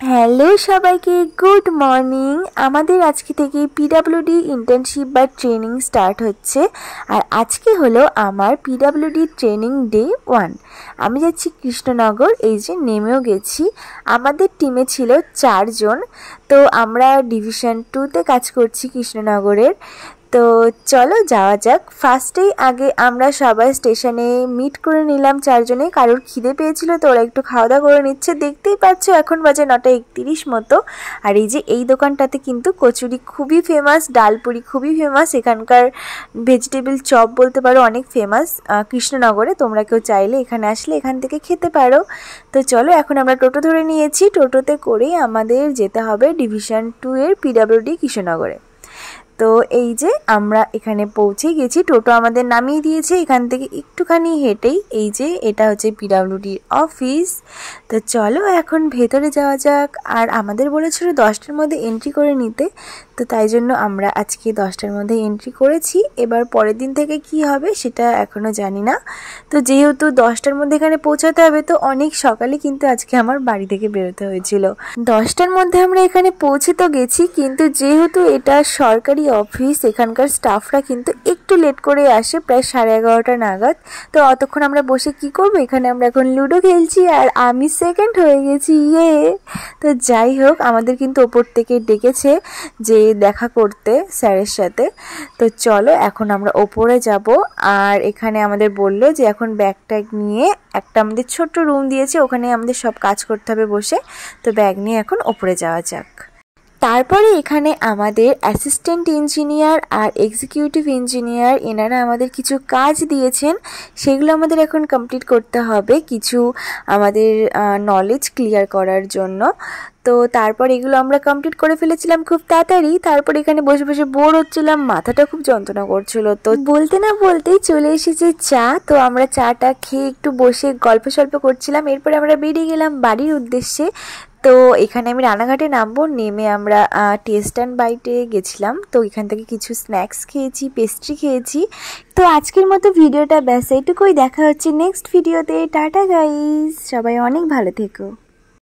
Hello সবাইকে, good morning. আমাদের আজকে থেকে পিডাব্লিউডি ইন্টার্নশিপ বা ট্রেনিং স্টার্ট হচ্ছে। আর আজকে হলো আমার পিডাব্লিউডি ট্রেনিং ডে 1। আমি যাচ্ছি কৃষ্ণনগর, এই যে নেমেও গেছি। আমাদের টিমে ছিল 4 জন, তো আমরা ডিভিশন 2তে কাজ করছি কৃষ্ণনগরের। তো চলো যাওয়া যাক। ফার্স্টেই আগে আমরা সবাই স্টেশনে মিট করে নিলাম 4 জনে। কারোর খিদে পেয়েছিল তো ওরা একটু খাওয়া দাওয়া করে নিচ্ছে। দেখতেই পাচ্ছ এখন বাজে 9:31 মতো। আর এই যে এই দোকানটাতে কিন্তু কচুরি খুবই ফেমাস, ডালপুরি খুবই ফেমাস, এখানকার ভেজিটেবল চপ বলতে পারো অনেক ফেমাস কৃষ্ণনগরে। তোমরা কেউ চাইলে এখানে আসলে এখান থেকে খেতে পারো। তো চলো, এখন আমরা টোটো ধরে নিয়েছি। টোটোতে করেই আমাদের যেতে হবে ডিভিশন 2 এর পিডাব্লিউডি কৃষ্ণনগরে। তো এই যে আমরা এখানে পৌঁছে গেছি, টোটো আমাদের নামিয়ে দিয়েছে এখান থেকে একটুখানি হেঁটেই। এই যে এটা হচ্ছে পিডাব্লিউডির অফিস। তো চলো এখন ভেতরে যাওয়া যাক। আর আমাদের বলেছিল 10টার মধ্যে এন্ট্রি করে নিতে, তো তাই জন্য আমরা আজকে 10টার মধ্যে এন্ট্রি করেছি। এবার পরের দিন থেকে কি হবে সেটা এখনও জানি না। তো যেহেতু 10টার মধ্যে এখানে পৌঁছাতে হবে, তো অনেক সকালে কিন্তু আজকে আমার বাড়ি থেকে বেরোতে হয়েছিল। 10টার মধ্যে আমরা এখানে পৌঁছে তো গেছি, কিন্তু যেহেতু এটা সরকারি অফিস, এখানকার স্টাফরা কিন্তু একটু লেট করে আসে, প্রায় 11:30 নাগাদ। তো অতক্ষণ আমরা বসে কি করব, এখানে আমরা এখন লুডো খেলছি আর আমি সেকেন্ড হয়ে গেছি, ইয়ে। তো যাই হোক, আমাদের কিন্তু ওপর থেকে ডেকেছে যে দেখা করতে স্যারের সাথে। তো চলো এখন আমরা ওপরে যাব। আর এখানে আমাদের বললো যে এখন ব্যাগ ট্যাগ নিয়ে একটা আমাদের ছোট্ট রুম দিয়েছে, ওখানে আমাদের সব কাজ করতে হবে বসে। তো ব্যাগ নিয়ে এখন ওপরে যাওয়া যাক। তারপরে এখানে আমাদের অ্যাসিস্ট্যান্ট ইঞ্জিনিয়ার আর এক্সিকিউটিভ ইঞ্জিনিয়ার এনারা আমাদের কিছু কাজ দিয়েছেন, সেগুলো আমাদের এখন কমপ্লিট করতে হবে কিছু আমাদের নলেজ ক্লিয়ার করার জন্য। তো তারপর এগুলো আমরা কমপ্লিট করে ফেলেছিলাম খুব তাড়াতাড়ি। তারপর এখানে বসে বসে বোর হচ্ছিলাম, মাথাটা খুব যন্ত্রণা করছিল। তো বলতে না বলতেই চলে এসেছে চা। তো আমরা চাটা খেয়ে একটু বসে গল্প সল্প করছিলাম। এরপরে আমরা বেরিয়ে গেলাম বাড়ির উদ্দেশ্যে। তো এখানে আমি রানাঘাটে নামবো, নেমে আমরা টেস্ট অ্যান্ড বাইটে গেছিলাম। তো এখান থেকে কিছু স্ন্যাক্স খেয়েছি, পেস্ট্রি খেয়েছি। তো আজকের মতো ভিডিওটা ব্যাস এইটুকুই। দেখা হচ্ছে নেক্সট ভিডিওতে। টাটা গাইস, সবাই অনেক ভালো থেকো।